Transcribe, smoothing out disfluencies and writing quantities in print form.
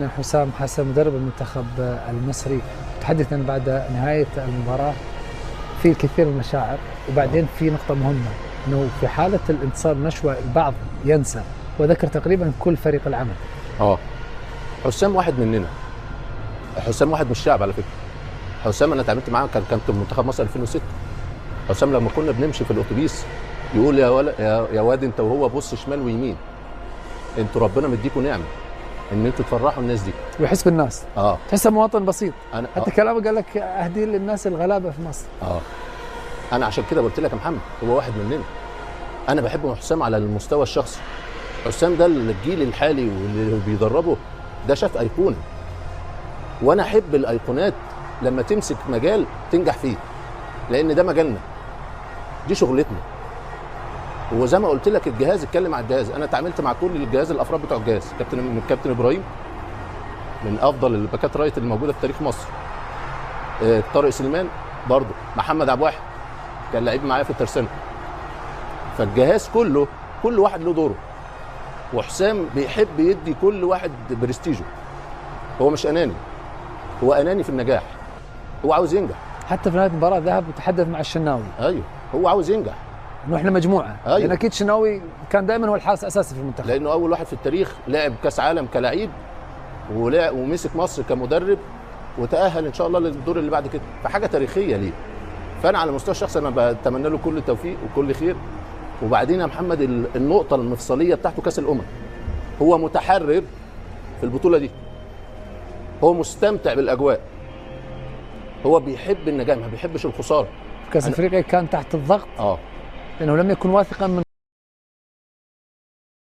من حسام حسن مدرب المنتخب المصري تحدثا بعد نهاية المباراة في الكثير من المشاعر، وبعدين في نقطة مهمة أنه في حالة الانتصار نشوة البعض ينسى، وذكر تقريبا كل فريق العمل. حسام واحد مننا، حسام واحد من الشعب على فكرة. حسام أنا اتعاملت معاه كان كابتن منتخب مصر 2006. حسام لما كنا بنمشي في الأتوبيس يقول يا واد أنت وهو بص شمال ويمين، أنتوا ربنا مديكوا نعمة ان انتوا تفرحوا الناس دي ويحس بالناس. تحسه مواطن بسيط. حتى كلامه قال لك اهدي للناس الغلابه في مصر. انا عشان كده قلت لك يا محمد هو واحد مننا. انا بحب حسام على المستوى الشخصي. حسام ده الجيل الحالي واللي بيدربه ده شاف ايقونه، وانا احب الايقونات لما تمسك مجال تنجح فيه، لان ده مجالنا، دي شغلتنا. وزي ما قلت لك الجهاز، اتكلم على الجهاز، انا اتعاملت مع كل الجهاز الافراد بتوع الجهاز. كابتن ابراهيم من افضل الباكات رايت اللي موجوده في تاريخ مصر. طارق سليمان برضه، محمد عبد الواحد كان لعيب معايا في الترسانه. فالجهاز كله كل واحد له دوره، وحسام بيحب يدي كل واحد برستيجه. هو مش اناني، هو اناني في النجاح، هو عاوز ينجح. حتى في نهايه المباراه ذهب وتحدث مع الشناوي. ايوه هو عاوز ينجح، انه احنا مجموعه. أيوة. لان اكيد الشناوي كان دايما هو الحارس الاساسي في المنتخب، لانه اول واحد في التاريخ لعب كاس عالم كلاعب، ومسك مصر كمدرب، وتاهل ان شاء الله للدور اللي بعد كده، فحاجه تاريخيه ليه. فانا على المستوى الشخصي انا بتمنى له كل التوفيق وكل خير. وبعدين يا محمد النقطه المفصليه بتاعته كاس الامم، هو متحرر في البطوله دي، هو مستمتع بالاجواء، هو بيحب النجاح ما بيحبش الخساره. كاس افريقيا كان تحت الضغط، لانه لم يكن واثقا من